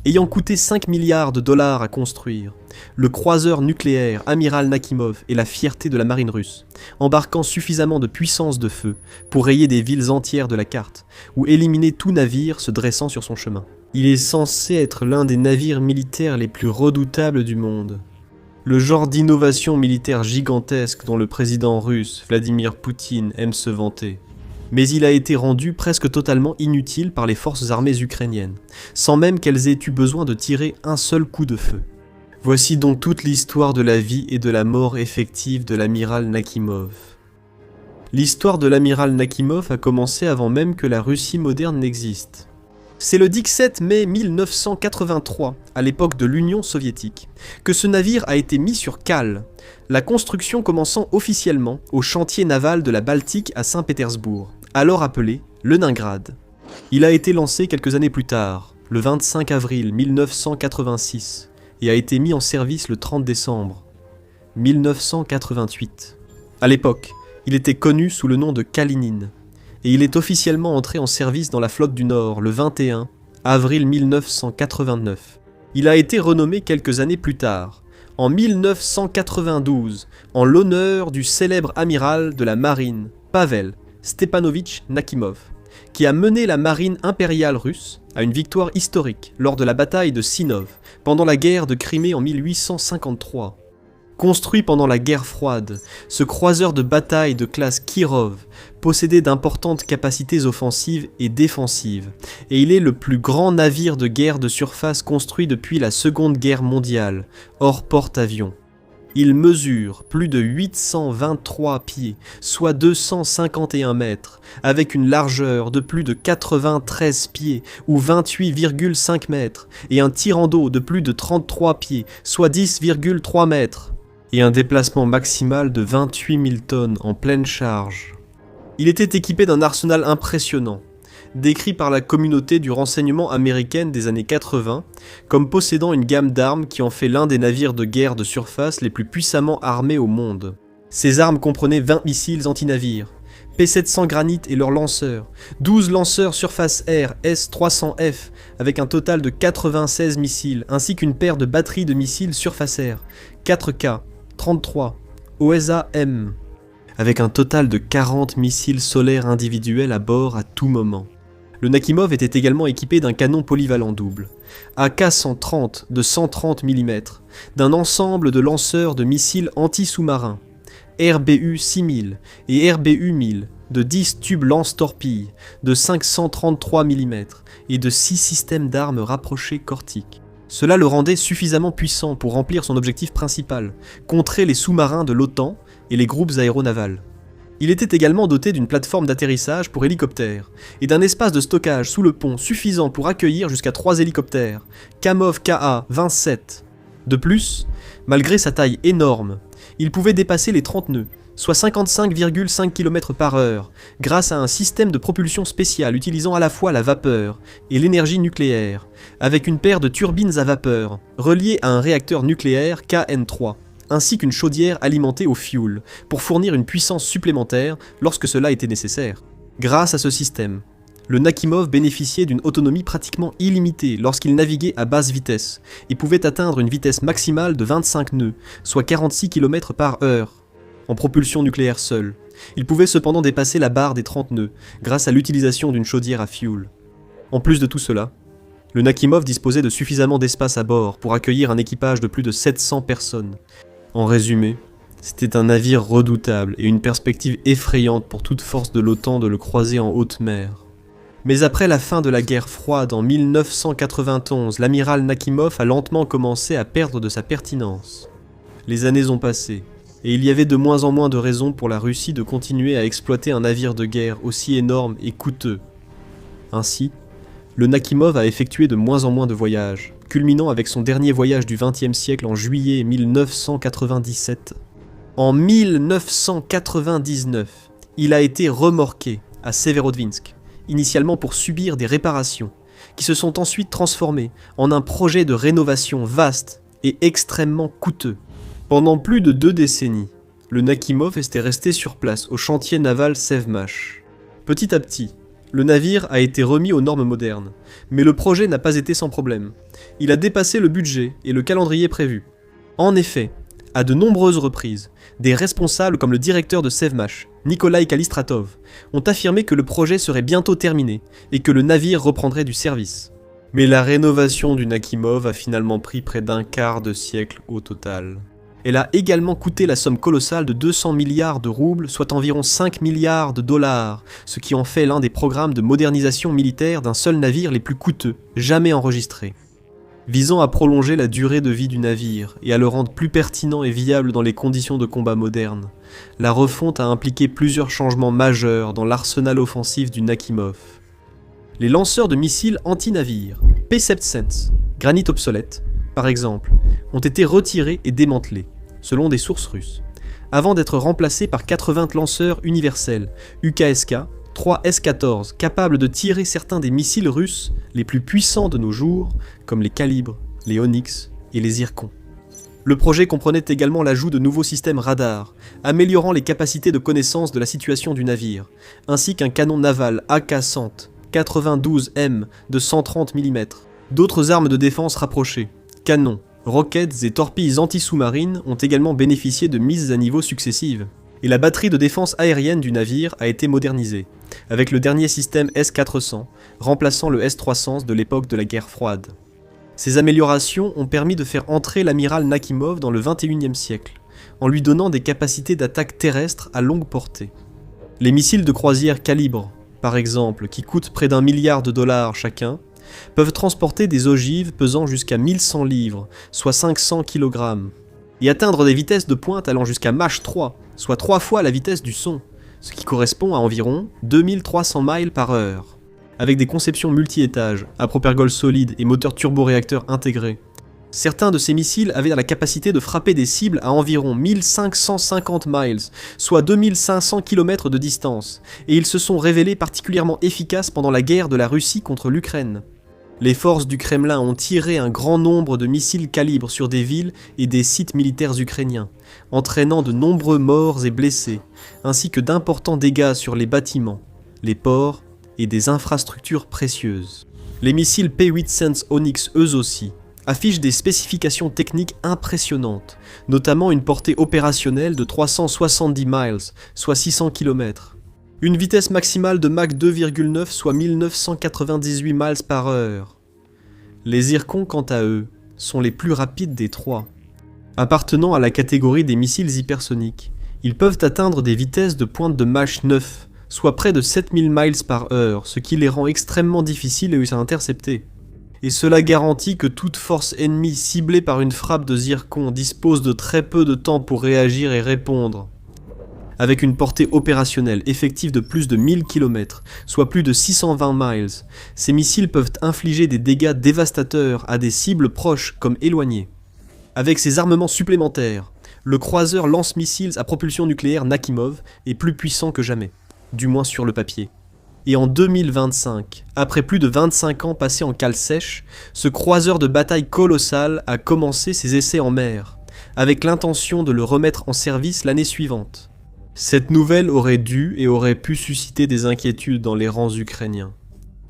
ayant coûté 5 milliards de dollars à construire. Le croiseur nucléaire Amiral Nakhimov est la fierté de la marine russe, embarquant suffisamment de puissance de feu pour rayer des villes entières de la carte, ou éliminer tout navire se dressant sur son chemin. Il est censé être l'un des navires militaires les plus redoutables du monde. Le genre d'innovation militaire gigantesque dont le président russe, Vladimir Poutine, aime se vanter. Mais il a été rendu presque totalement inutile par les forces armées ukrainiennes, sans même qu'elles aient eu besoin de tirer un seul coup de feu. Voici donc toute l'histoire de la vie et de la mort effective de l'amiral Nakhimov. L'histoire de l'amiral Nakhimov a commencé avant même que la Russie moderne n'existe. C'est le 17 mai 1983, à l'époque de l'Union soviétique, que ce navire a été mis sur cale, la construction commençant officiellement au chantier naval de la Baltique à Saint-Pétersbourg, alors appelé Leningrad. Il a été lancé quelques années plus tard, le 25 avril 1986, et a été mis en service le 30 décembre 1988. À l'époque, il était connu sous le nom de Kalinin, et il est officiellement entré en service dans la flotte du Nord le 21 avril 1989. Il a été renommé quelques années plus tard, en 1992, en l'honneur du célèbre amiral de la marine, Pavel Stepanovitch Nakhimov, qui a mené la marine impériale russe à une victoire historique lors de la bataille de Sinov, pendant la guerre de Crimée en 1853. Construit pendant la guerre froide, ce croiseur de bataille de classe Kirov possédait d'importantes capacités offensives et défensives, et il est le plus grand navire de guerre de surface construit depuis la Seconde Guerre mondiale, hors porte-avions. Il mesure plus de 823 pieds, soit 251 mètres, avec une largeur de plus de 93 pieds, ou 28,5 mètres, et un tirant d'eau de plus de 33 pieds, soit 10,3 mètres. Et un déplacement maximal de 28 000 tonnes en pleine charge. Il était équipé d'un arsenal impressionnant, décrit par la communauté du renseignement américaine des années 80 comme possédant une gamme d'armes qui en fait l'un des navires de guerre de surface les plus puissamment armés au monde. Ces armes comprenaient 20 missiles anti-navires, P-700 Granit et leurs lanceurs, 12 lanceurs surface-air S-300F avec un total de 96 missiles, ainsi qu'une paire de batteries de missiles surface-air, 4K, 33, OSA-M, avec un total de 40 missiles solaires individuels à bord à tout moment. Le Nakhimov était également équipé d'un canon polyvalent double, AK-130 de 130 mm, d'un ensemble de lanceurs de missiles anti-sous-marins, RBU-6000 et RBU-1000, de 10 tubes lance-torpilles de 533 mm et de 6 systèmes d'armes rapprochées Cortic. Cela le rendait suffisamment puissant pour remplir son objectif principal, contrer les sous-marins de l'OTAN et les groupes aéronavals. Il était également doté d'une plateforme d'atterrissage pour hélicoptères et d'un espace de stockage sous le pont suffisant pour accueillir jusqu'à 3 hélicoptères, Kamov Ka-27. De plus, malgré sa taille énorme, il pouvait dépasser les 30 nœuds, soit 55,5 km/h, grâce à un système de propulsion spécial utilisant à la fois la vapeur et l'énergie nucléaire, avec une paire de turbines à vapeur, reliées à un réacteur nucléaire KN3, ainsi qu'une chaudière alimentée au fioul, pour fournir une puissance supplémentaire lorsque cela était nécessaire. Grâce à ce système, le Nakhimov bénéficiait d'une autonomie pratiquement illimitée lorsqu'il naviguait à basse vitesse, et pouvait atteindre une vitesse maximale de 25 nœuds, soit 46 km/h. En propulsion nucléaire seule. Il pouvait cependant dépasser la barre des 30 nœuds, grâce à l'utilisation d'une chaudière à fioul. En plus de tout cela, le Nakhimov disposait de suffisamment d'espace à bord pour accueillir un équipage de plus de 700 personnes. En résumé, c'était un navire redoutable et une perspective effrayante pour toute force de l'OTAN de le croiser en haute mer. Mais après la fin de la guerre froide en 1991, l'amiral Nakhimov a lentement commencé à perdre de sa pertinence. Les années ont passé, et il y avait de moins en moins de raisons pour la Russie de continuer à exploiter un navire de guerre aussi énorme et coûteux. Ainsi, le Nakhimov a effectué de moins en moins de voyages, culminant avec son dernier voyage du XXe siècle en juillet 1997. En 1999, il a été remorqué à Severodvinsk, initialement pour subir des réparations, qui se sont ensuite transformées en un projet de rénovation vaste et extrêmement coûteux. Pendant plus de 2 décennies, le Nakhimov était resté sur place au chantier naval Sevmash. Petit à petit, Le navire a été remis aux normes modernes, mais le projet n'a pas été sans problème. Il a dépassé le budget et le calendrier prévu. En effet, à de nombreuses reprises, des responsables comme le directeur de Sevmash, Nikolai Kalistratov, ont affirmé que le projet serait bientôt terminé et que le navire reprendrait du service. Mais la rénovation du Nakhimov a finalement pris près d'un quart de siècle au total. Elle a également coûté la somme colossale de 200 milliards de roubles, soit environ 5 milliards de dollars, ce qui en fait l'un des programmes de modernisation militaire d'un seul navire les plus coûteux, jamais enregistrés. Visant à prolonger la durée de vie du navire et à le rendre plus pertinent et viable dans les conditions de combat modernes, la refonte a impliqué plusieurs changements majeurs dans l'arsenal offensif du Nakhimov. Les lanceurs de missiles anti-navires, P-7sense, granit obsolète, par exemple, ont été retirés et démantelés, selon des sources russes, avant d'être remplacés par 80 lanceurs universels, UKSK, 3 S-14, capables de tirer certains des missiles russes les plus puissants de nos jours, comme les Kalibr, les Onyx et les Zircon. Le projet comprenait également l'ajout de nouveaux systèmes radars, améliorant les capacités de connaissance de la situation du navire, ainsi qu'un canon naval AK-100, 92M de 130 mm, d'autres armes de défense rapprochées, canons, roquettes et torpilles anti-sous-marines ont également bénéficié de mises à niveau successives. Et la batterie de défense aérienne du navire a été modernisée, avec le dernier système S-400, remplaçant le S-300 de l'époque de la guerre froide. Ces améliorations ont permis de faire entrer l'amiral Nakhimov dans le XXIe siècle, en lui donnant des capacités d'attaque terrestre à longue portée. Les missiles de croisière Kalibr, par exemple, qui coûtent près d'1 milliard de dollars chacun, peuvent transporter des ogives pesant jusqu'à 1100 livres, soit 500 kg, et atteindre des vitesses de pointe allant jusqu'à Mach 3, soit 3 fois la vitesse du son, ce qui correspond à environ 2300 miles par heure. Avec des conceptions multi-étages, à propergol solide et moteur turboréacteur intégré. Certains de ces missiles avaient la capacité de frapper des cibles à environ 1550 miles, soit 2500 km de distance, et ils se sont révélés particulièrement efficaces pendant la guerre de la Russie contre l'Ukraine. Les forces du Kremlin ont tiré un grand nombre de missiles Kalibr sur des villes et des sites militaires ukrainiens, entraînant de nombreux morts et blessés, ainsi que d'importants dégâts sur les bâtiments, les ports et des infrastructures précieuses. Les missiles P-8sense Onyx eux aussi affichent des spécifications techniques impressionnantes, notamment une portée opérationnelle de 370 miles, soit 600 km. Une vitesse maximale de Mach 2,9 soit 1998 miles par heure. Les Zircon, quant à eux, sont les plus rapides des trois. Appartenant à la catégorie des missiles hypersoniques, ils peuvent atteindre des vitesses de pointe de Mach 9, soit près de 7000 miles par heure, ce qui les rend extrêmement difficiles à intercepter. Et cela garantit que toute force ennemie ciblée par une frappe de Zircon dispose de très peu de temps pour réagir et répondre. Avec une portée opérationnelle effective de plus de 1000 km, soit plus de 620 miles, ces missiles peuvent infliger des dégâts dévastateurs à des cibles proches comme éloignées. Avec ces armements supplémentaires, le croiseur lance-missiles à propulsion nucléaire Nakhimov est plus puissant que jamais, du moins sur le papier. Et en 2025, après plus de 25 ans passés en cale sèche, ce croiseur de bataille colossal a commencé ses essais en mer, avec l'intention de le remettre en service l'année suivante. Cette nouvelle aurait dû et aurait pu susciter des inquiétudes dans les rangs ukrainiens.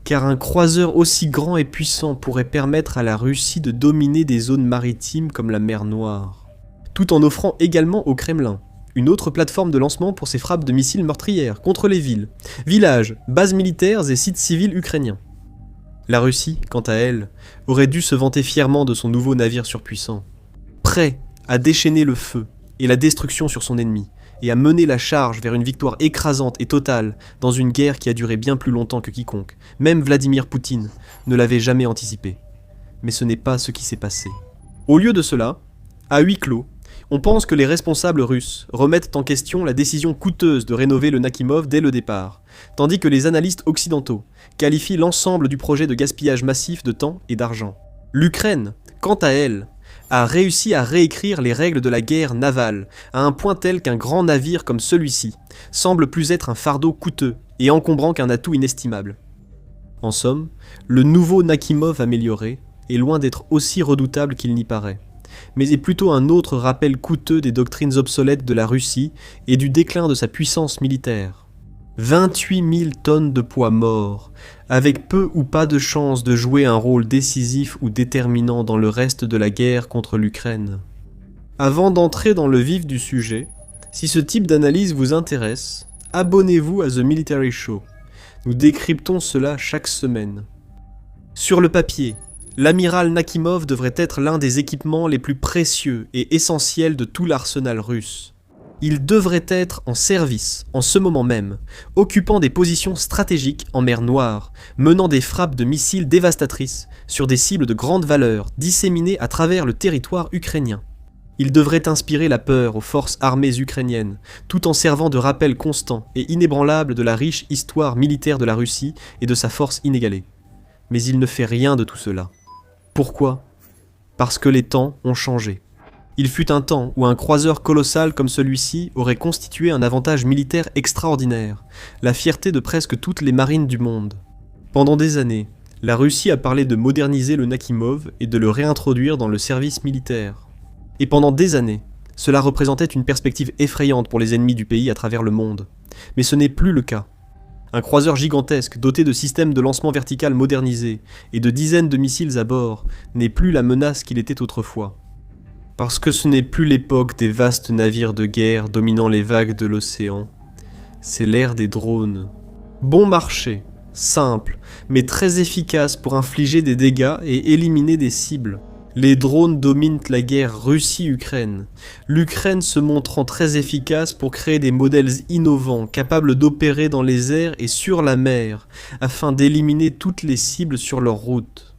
Car un croiseur aussi grand et puissant pourrait permettre à la Russie de dominer des zones maritimes comme la mer Noire, tout en offrant également au Kremlin une autre plateforme de lancement pour ses frappes de missiles meurtrières contre les villes, villages, bases militaires et sites civils ukrainiens. La Russie, quant à elle, aurait dû se vanter fièrement de son nouveau navire surpuissant, prêt à déchaîner le feu et la destruction sur son ennemi, et à mener la charge vers une victoire écrasante et totale dans une guerre qui a duré bien plus longtemps que quiconque, même Vladimir Poutine, ne l'avait jamais anticipé. Mais ce n'est pas ce qui s'est passé. Au lieu de cela, à huis clos, on pense que les responsables russes remettent en question la décision coûteuse de rénover le Nakhimov dès le départ, tandis que les analystes occidentaux qualifient l'ensemble du projet de gaspillage massif de temps et d'argent. L'Ukraine, quant à elle, a réussi à réécrire les règles de la guerre navale, à un point tel qu'un grand navire comme celui-ci semble plus être un fardeau coûteux et encombrant qu'un atout inestimable. En somme, le nouveau Nakhimov amélioré est loin d'être aussi redoutable qu'il n'y paraît, mais est plutôt un autre rappel coûteux des doctrines obsolètes de la Russie et du déclin de sa puissance militaire. 28 000 tonnes de poids mort, avec peu ou pas de chance de jouer un rôle décisif ou déterminant dans le reste de la guerre contre l'Ukraine. Avant d'entrer dans le vif du sujet, si ce type d'analyse vous intéresse, abonnez-vous à The Military Show. Nous décryptons cela chaque semaine. Sur le papier, l'amiral Nakhimov devrait être l'un des équipements les plus précieux et essentiels de tout l'arsenal russe. Il devrait être en service, en ce moment même, occupant des positions stratégiques en mer Noire, menant des frappes de missiles dévastatrices sur des cibles de grande valeur disséminées à travers le territoire ukrainien. Il devrait inspirer la peur aux forces armées ukrainiennes, tout en servant de rappel constant et inébranlable de la riche histoire militaire de la Russie et de sa force inégalée. Mais il ne fait rien de tout cela. Pourquoi ? Parce que les temps ont changé. Il fut un temps où un croiseur colossal comme celui-ci aurait constitué un avantage militaire extraordinaire, la fierté de presque toutes les marines du monde. Pendant des années, la Russie a parlé de moderniser le Nakhimov et de le réintroduire dans le service militaire. Et pendant des années, cela représentait une perspective effrayante pour les ennemis du pays à travers le monde. Mais ce n'est plus le cas. Un croiseur gigantesque doté de systèmes de lancement vertical modernisés et de dizaines de missiles à bord n'est plus la menace qu'il était autrefois. Parce que ce n'est plus l'époque des vastes navires de guerre dominant les vagues de l'océan, c'est l'ère des drones. Bon marché, simple, mais très efficace pour infliger des dégâts et éliminer des cibles. Les drones dominent la guerre Russie-Ukraine, l'Ukraine se montrant très efficace pour créer des modèles innovants capables d'opérer dans les airs et sur la mer, afin d'éliminer toutes les cibles sur leur route.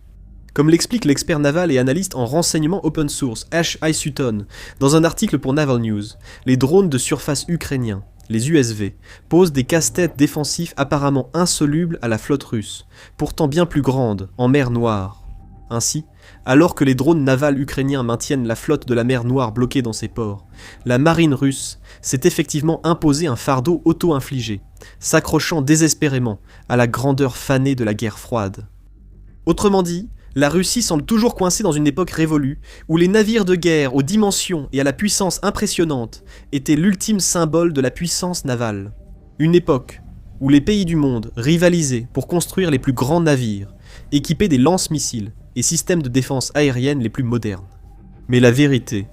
Comme l'explique l'expert naval et analyste en renseignement open source Ash Sutton dans un article pour Naval News, les drones de surface ukrainiens, les USV, posent des casse-têtes défensifs apparemment insolubles à la flotte russe, pourtant bien plus grande, en mer Noire. Ainsi, alors que les drones navals ukrainiens maintiennent la flotte de la mer Noire bloquée dans ses ports, la marine russe s'est effectivement imposé un fardeau auto-infligé, s'accrochant désespérément à la grandeur fanée de la guerre froide. Autrement dit, la Russie semble toujours coincée dans une époque révolue, où les navires de guerre aux dimensions et à la puissance impressionnante étaient l'ultime symbole de la puissance navale. Une époque où les pays du monde rivalisaient pour construire les plus grands navires, équipés des lance-missiles et systèmes de défense aérienne les plus modernes. Mais la vérité,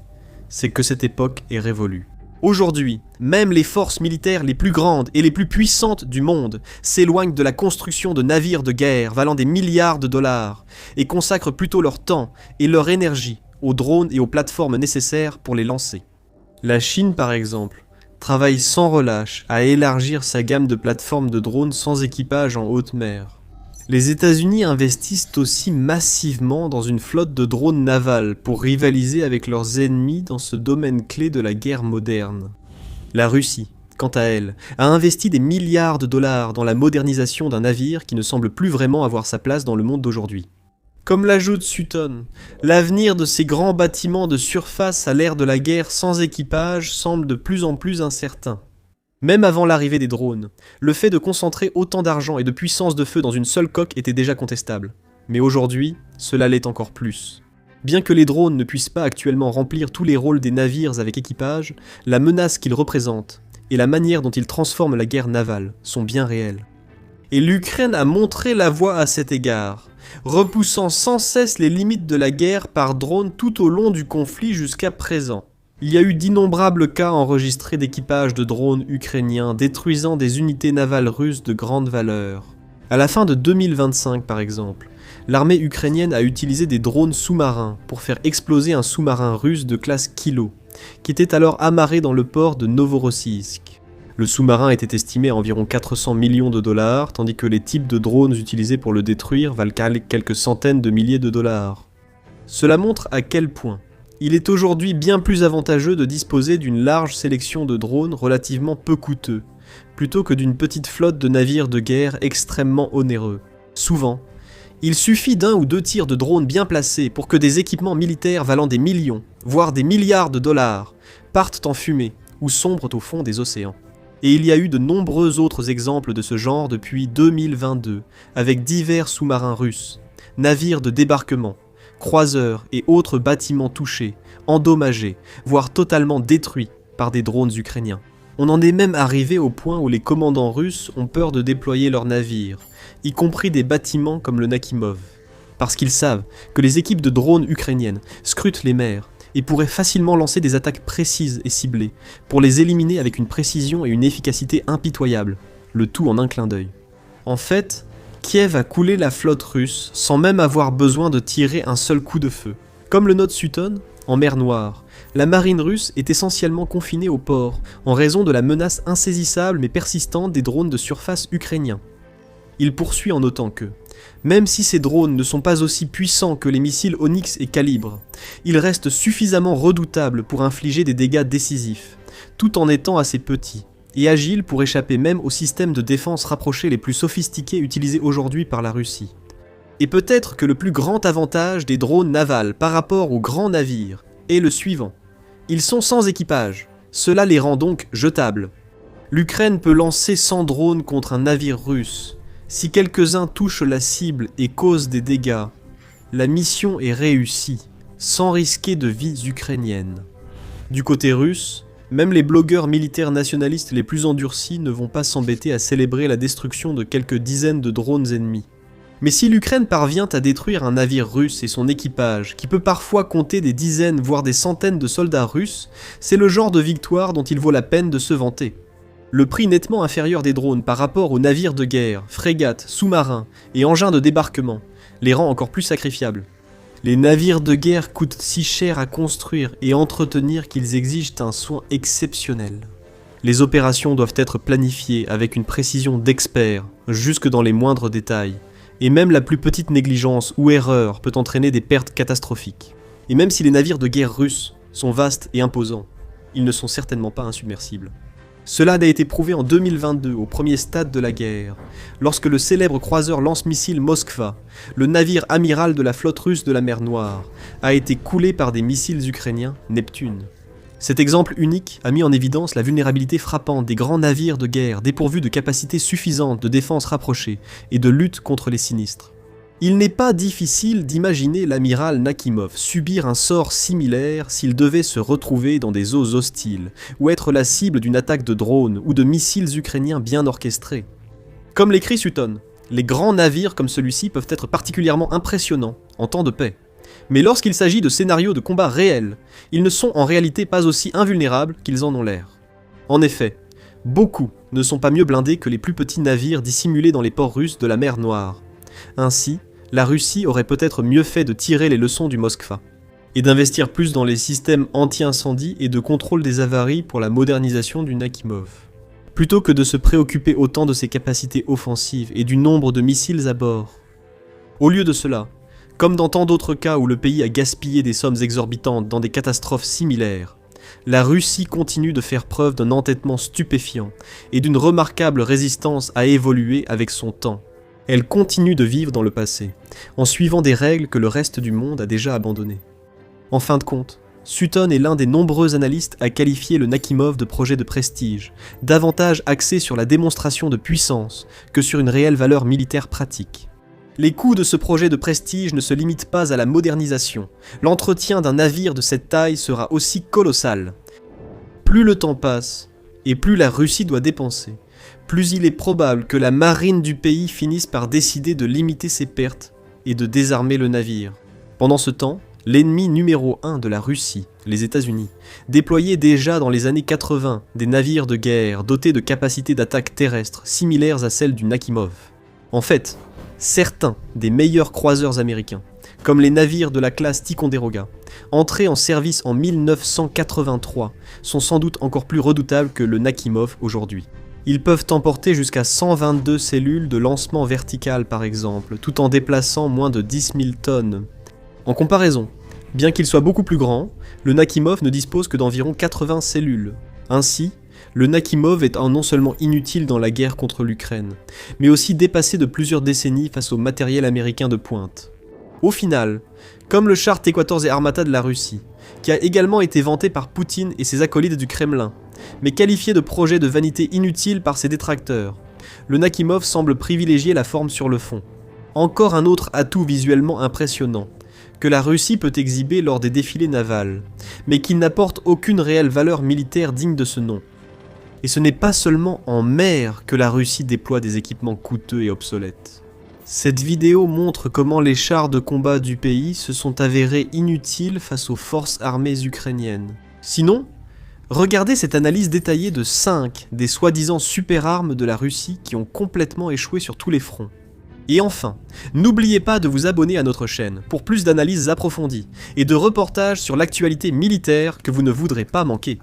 c'est que cette époque est révolue. Aujourd'hui, même les forces militaires les plus grandes et les plus puissantes du monde s'éloignent de la construction de navires de guerre valant des milliards de dollars et consacrent plutôt leur temps et leur énergie aux drones et aux plateformes nécessaires pour les lancer. La Chine, par exemple, travaille sans relâche à élargir sa gamme de plateformes de drones sans équipage en haute mer. Les États-Unis investissent aussi massivement dans une flotte de drones navals pour rivaliser avec leurs ennemis dans ce domaine clé de la guerre moderne. La Russie, quant à elle, a investi des milliards de dollars dans la modernisation d'un navire qui ne semble plus vraiment avoir sa place dans le monde d'aujourd'hui. Comme l'ajoute Sutton, l'avenir de ces grands bâtiments de surface à l'ère de la guerre sans équipage semble de plus en plus incertain. Même avant l'arrivée des drones, le fait de concentrer autant d'argent et de puissance de feu dans une seule coque était déjà contestable. Mais aujourd'hui, cela l'est encore plus. Bien que les drones ne puissent pas actuellement remplir tous les rôles des navires avec équipage, la menace qu'ils représentent et la manière dont ils transforment la guerre navale sont bien réelles. Et l'Ukraine a montré la voie à cet égard, repoussant sans cesse les limites de la guerre par drone tout au long du conflit jusqu'à présent. Il y a eu d'innombrables cas enregistrés d'équipage de drones ukrainiens détruisant des unités navales russes de grande valeur. À la fin de 2025 par exemple, l'armée ukrainienne a utilisé des drones sous-marins pour faire exploser un sous-marin russe de classe Kilo, qui était alors amarré dans le port de Novorossiysk. Le sous-marin était estimé à environ 400 millions de dollars, tandis que les types de drones utilisés pour le détruire valent quelques centaines de milliers de dollars. Cela montre à quel point il est aujourd'hui bien plus avantageux de disposer d'une large sélection de drones relativement peu coûteux, plutôt que d'une petite flotte de navires de guerre extrêmement onéreux. Souvent, il suffit d'un ou deux tirs de drones bien placés pour que des équipements militaires valant des millions, voire des milliards de dollars, partent en fumée ou sombrent au fond des océans. Et il y a eu de nombreux autres exemples de ce genre depuis 2022, avec divers sous-marins russes, navires de débarquement, croiseurs et autres bâtiments touchés, endommagés, voire totalement détruits par des drones ukrainiens. On en est même arrivé au point où les commandants russes ont peur de déployer leurs navires, y compris des bâtiments comme le Nakhimov, parce qu'ils savent que les équipes de drones ukrainiennes scrutent les mers et pourraient facilement lancer des attaques précises et ciblées pour les éliminer avec une précision et une efficacité impitoyables, le tout en un clin d'œil. En fait, Kiev a coulé la flotte russe sans même avoir besoin de tirer un seul coup de feu. Comme le note Sutton, en mer Noire, la marine russe est essentiellement confinée au port en raison de la menace insaisissable mais persistante des drones de surface ukrainiens. Il poursuit en notant que, même si ces drones ne sont pas aussi puissants que les missiles Onyx et Calibre, ils restent suffisamment redoutables pour infliger des dégâts décisifs, tout en étant assez petits, et agiles pour échapper même aux systèmes de défense rapprochés les plus sophistiqués utilisés aujourd'hui par la Russie. Et peut-être que le plus grand avantage des drones navals par rapport aux grands navires est le suivant. Ils sont sans équipage, cela les rend donc jetables. L'Ukraine peut lancer 100 drones contre un navire russe. Si quelques-uns touchent la cible et causent des dégâts, la mission est réussie, sans risquer de vies ukrainiennes. Du côté russe, même les blogueurs militaires nationalistes les plus endurcis ne vont pas s'embêter à célébrer la destruction de quelques dizaines de drones ennemis. Mais si l'Ukraine parvient à détruire un navire russe et son équipage, qui peut parfois compter des dizaines voire des centaines de soldats russes, c'est le genre de victoire dont il vaut la peine de se vanter. Le prix nettement inférieur des drones par rapport aux navires de guerre, frégates, sous-marins et engins de débarquement les rend encore plus sacrifiables. Les navires de guerre coûtent si cher à construire et entretenir qu'ils exigent un soin exceptionnel. Les opérations doivent être planifiées avec une précision d'expert, jusque dans les moindres détails, et même la plus petite négligence ou erreur peut entraîner des pertes catastrophiques. Et même si les navires de guerre russes sont vastes et imposants, ils ne sont certainement pas insubmersibles. Cela a été prouvé en 2022, au premier stade de la guerre, lorsque le célèbre croiseur lance-missile Moskva, le navire amiral de la flotte russe de la mer Noire, a été coulé par des missiles ukrainiens Neptune. Cet exemple unique a mis en évidence la vulnérabilité frappante des grands navires de guerre dépourvus de capacités suffisantes de défense rapprochée et de lutte contre les sinistres. Il n'est pas difficile d'imaginer l'amiral Nakhimov subir un sort similaire s'il devait se retrouver dans des eaux hostiles, ou être la cible d'une attaque de drones ou de missiles ukrainiens bien orchestrés. Comme l'écrit Sutton, les grands navires comme celui-ci peuvent être particulièrement impressionnants en temps de paix. Mais lorsqu'il s'agit de scénarios de combat réels, ils ne sont en réalité pas aussi invulnérables qu'ils en ont l'air. En effet, beaucoup ne sont pas mieux blindés que les plus petits navires dissimulés dans les ports russes de la mer Noire. Ainsi, la Russie aurait peut-être mieux fait de tirer les leçons du Moskva, et d'investir plus dans les systèmes anti-incendie et de contrôle des avaries pour la modernisation du Nakhimov, plutôt que de se préoccuper autant de ses capacités offensives et du nombre de missiles à bord. Au lieu de cela, comme dans tant d'autres cas où le pays a gaspillé des sommes exorbitantes dans des catastrophes similaires, la Russie continue de faire preuve d'un entêtement stupéfiant et d'une remarquable résistance à évoluer avec son temps. Elle continue de vivre dans le passé, en suivant des règles que le reste du monde a déjà abandonnées. En fin de compte, Sutton est l'un des nombreux analystes à qualifier le Nakhimov de projet de prestige, davantage axé sur la démonstration de puissance que sur une réelle valeur militaire pratique. Les coûts de ce projet de prestige ne se limitent pas à la modernisation. L'entretien d'un navire de cette taille sera aussi colossal. Plus le temps passe, et plus la Russie doit dépenser, plus il est probable que la marine du pays finisse par décider de limiter ses pertes et de désarmer le navire. Pendant ce temps, l'ennemi numéro 1 de la Russie, les États-Unis, déployait déjà dans les années 80 des navires de guerre dotés de capacités d'attaque terrestre similaires à celles du Nakhimov. En fait, certains des meilleurs croiseurs américains, comme les navires de la classe Ticonderoga, entrés en service en 1983, sont sans doute encore plus redoutables que le Nakhimov aujourd'hui. Ils peuvent emporter jusqu'à 122 cellules de lancement vertical par exemple, tout en déplaçant moins de 10 000 tonnes. En comparaison, bien qu'il soit beaucoup plus grand, le Nakhimov ne dispose que d'environ 80 cellules. Ainsi, le Nakhimov est non seulement inutile dans la guerre contre l'Ukraine, mais aussi dépassé de plusieurs décennies face au matériel américain de pointe. Au final, comme le char T-14 et Armata de la Russie, qui a également été vanté par Poutine et ses acolytes du Kremlin, mais qualifié de projet de vanité inutile par ses détracteurs, le Nakhimov semble privilégier la forme sur le fond. Encore un autre atout visuellement impressionnant, que la Russie peut exhiber lors des défilés navals, mais qui n'apporte aucune réelle valeur militaire digne de ce nom. Et ce n'est pas seulement en mer que la Russie déploie des équipements coûteux et obsolètes. Cette vidéo montre comment les chars de combat du pays se sont avérés inutiles face aux forces armées ukrainiennes. Sinon, regardez cette analyse détaillée de 5 des soi-disant super-armes de la Russie qui ont complètement échoué sur tous les fronts. Et enfin, n'oubliez pas de vous abonner à notre chaîne pour plus d'analyses approfondies et de reportages sur l'actualité militaire que vous ne voudrez pas manquer.